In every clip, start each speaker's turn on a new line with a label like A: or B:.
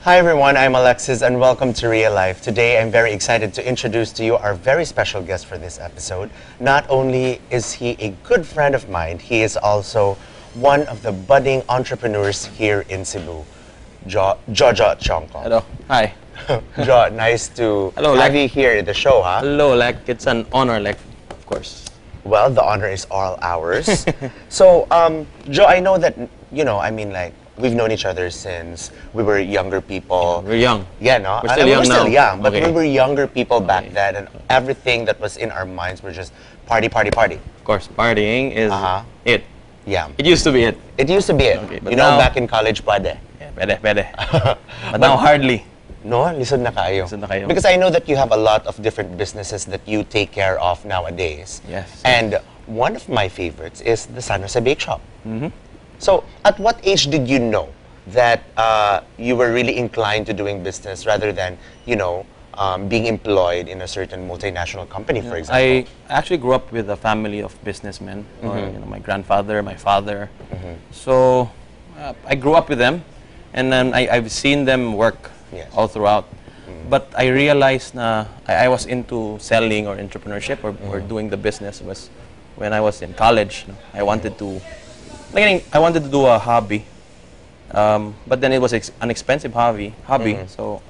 A: Hi everyone, I'm Alexis and welcome to Real Life. Today I'm very excited to introduce to you our very special guest for this episode. Not only is he a good friend of mine, he is also one of the budding entrepreneurs here in Cebu, Jojo Tiongko.
B: Hello. Hi.
A: Jo, nice to have you here at the show, huh?
B: Hello, Lek. It's an honor, Lek, of course.
A: Well, the honor is all ours. So, Jo, I know that, we've known each other since we were younger people.
B: Yeah, we're young.
A: Yeah, no?
B: We're still young
A: we're still
B: now.
A: young, but
B: Okay.
A: we were younger people back then, and everything that was in our minds were just party, party, party.
B: Of course, partying is it.
A: Yeah.
B: It used to be it.
A: It used to be it.
B: Okay, but
A: you know,
B: now-
A: back in college, pwede.
B: Yeah, pwede. But now hardly.
A: No, lisod na kayo.
B: Lisod na kayo.
A: Because I know that you have a lot of different businesses that you take care of nowadays.
B: Yes.
A: And one of my favorites is the San Jose Bake Shop. So, at what age did you know that you were really inclined to doing business rather than, being employed in a certain multinational company, for example?
B: I actually grew up with a family of businessmen. Or, my grandfather, my father. So I grew up with them, and then I've seen them work all throughout. But I realized I was into selling or entrepreneurship or doing the business was when I was in college. I wanted to do a hobby. But then it was an expensive hobby. So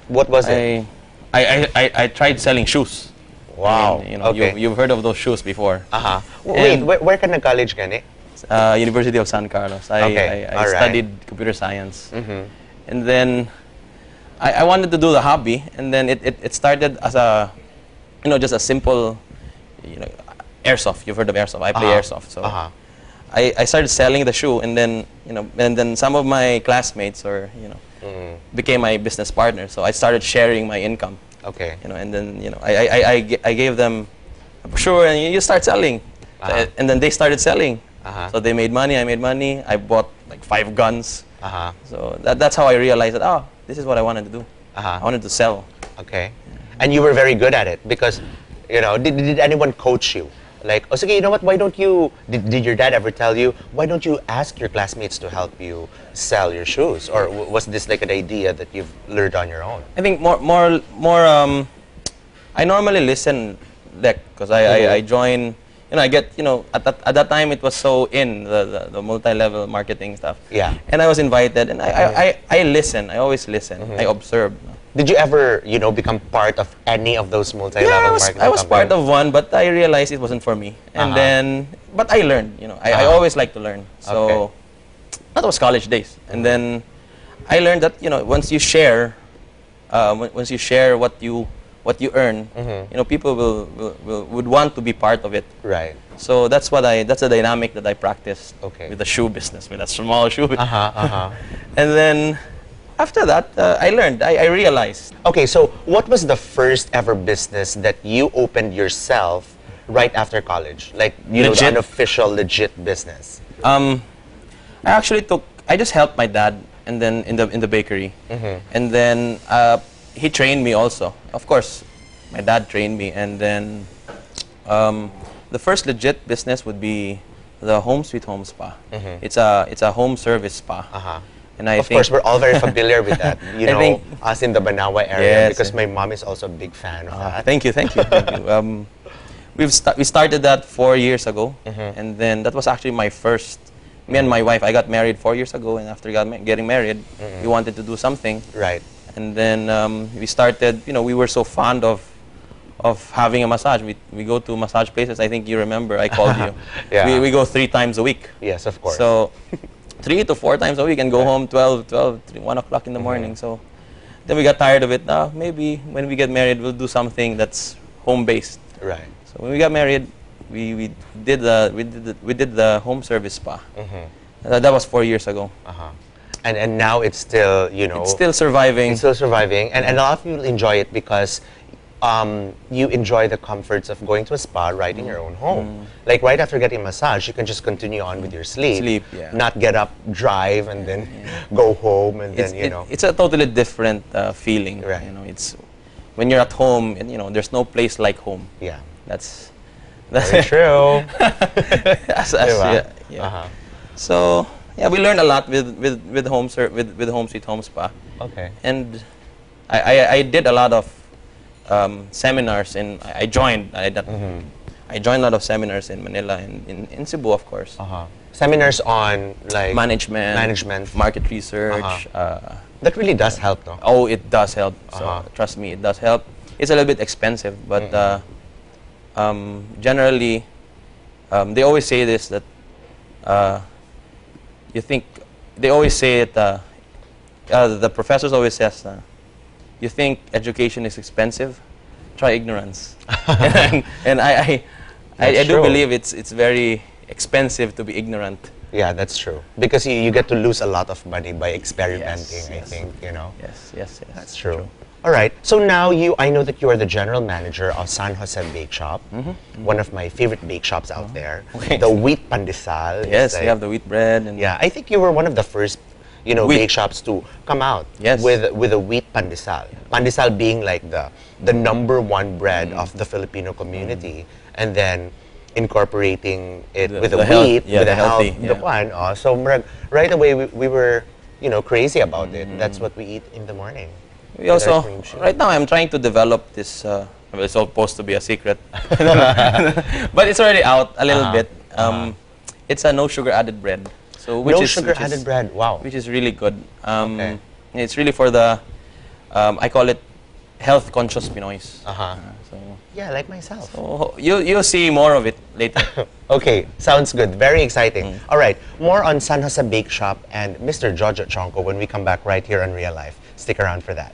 A: What was it?
B: I tried selling shoes.
A: Wow.
B: Okay. You've heard of those shoes before.
A: Wait, where ka nag-college gani?
B: University of San Carlos. I studied computer science. And then I wanted to do the hobby, and then it started as a, just a simple, airsoft. You've heard of airsoft. I play airsoft. So I started selling the shoe, and then some of my classmates became my business partners. So I started sharing my income.
A: Okay.
B: And then I gave them a brochure, and you start selling, and then they started selling. So they made money. I made money. I bought like 5 guns. So that's how I realized that this is what I wanted to do. I wanted to sell.
A: Okay. And you were very good at it because, did anyone coach you? Like, oh, sige, you know what, why don't you, did your dad ever tell you, why don't you ask your classmates to help you sell your shoes? Or was this like an idea that you've learned on your own?
B: I think more I normally listen, because I join, I get, at that time it was so in, the multi-level marketing stuff.
A: Yeah.
B: And I was invited, and I listen, I always listen, I observe.
A: Did you ever, become part of any of those multi-level marketing
B: I was part
A: companies?
B: of one, but I realized it wasn't for me. And then, but I learned, I always like to learn. So, that was college days. And then, I learned that, once you share what you earn, people would want to be part of it.
A: Right.
B: So that's the dynamic that I practiced with the shoe business, with that small shoe business. And then, after that, I learned, I realized.
A: Okay, so what was the first ever business that you opened yourself right after college? Like, the unofficial, legit business?
B: I just helped my dad, and then in the bakery. And then he trained me also. Of course, my dad trained me, and then the first legit business would be the Home Sweet Home Spa. It's a home service spa. And
A: of course, we're all very familiar with that. Us in the Banawa area, because my mom is also a big fan of that.
B: Thank you. We started that 4 years ago, and then that was actually my first. Me and my wife, I got married 4 years ago, and after getting married, we wanted to do something.
A: Right.
B: And then we started. We were so fond of having a massage. We go to massage places. I think you remember. I called you.
A: Yeah.
B: We go 3 times a week.
A: Yes, of course.
B: So 3 to 4 times a week and go home 1 o'clock in the morning. So then we got tired of it. Maybe when we get married, we'll do something that's home-based.
A: Right.
B: So when we got married, we did the home service spa. That was 4 years ago.
A: And now it's still,
B: It's still surviving.
A: It's still surviving. And a lot of people enjoy it because you enjoy the comforts of going to a spa right in your own home. Like right after getting a massage, you can just continue on with your sleep. Not get up, drive, and then go home, and then,
B: It's a totally different feeling.
A: Right.
B: It's when you're at home, and there's no place like home.
A: Yeah.
B: That's
A: very true.
B: So yeah, we learned a lot with Home Sweet Home Spa.
A: Okay.
B: And I did a lot of seminars, and I joined. I joined a lot of seminars in Manila and in Cebu, of course.
A: Seminars on like
B: Management, market research.
A: That really does help, though.
B: Oh, it does help. So trust me, it does help. It's a little bit expensive, but generally, they always say this, that they always say it. The professors always says, you think education is expensive? Try ignorance. and I do believe it's very expensive to be ignorant.
A: Yeah, that's true. Because you get to lose a lot of money by experimenting, I think, you know.
B: Yes.
A: That's true. All right. So now I know that you are the general manager of San Jose Bake Shop, one of my favorite bake shops out there.
B: Okay.
A: The wheat pandesal.
B: Yes, we have the wheat bread. And
A: yeah, I think you were one of the first, bake shops to come out with a wheat pandesal. Pandesal being like the #1 bread of the Filipino community, and then incorporating it with the wheat, with the healthy. So right away we were, crazy about it. That's what we eat in the morning.
B: We also, right now I'm trying to develop this, it's supposed to be a secret, but it's already out a little bit. It's a no sugar added bread. So
A: no sugar added bread, wow.
B: Which is really good. It's really for the, I call it health conscious Pinoys. So
A: yeah, like myself.
B: So you'll see more of it later.
A: Okay, sounds good. Very exciting. All right, more on San Jose Bake Shop and Mr. Jojo Tiongko when we come back right here on Real Life. Stick around for that.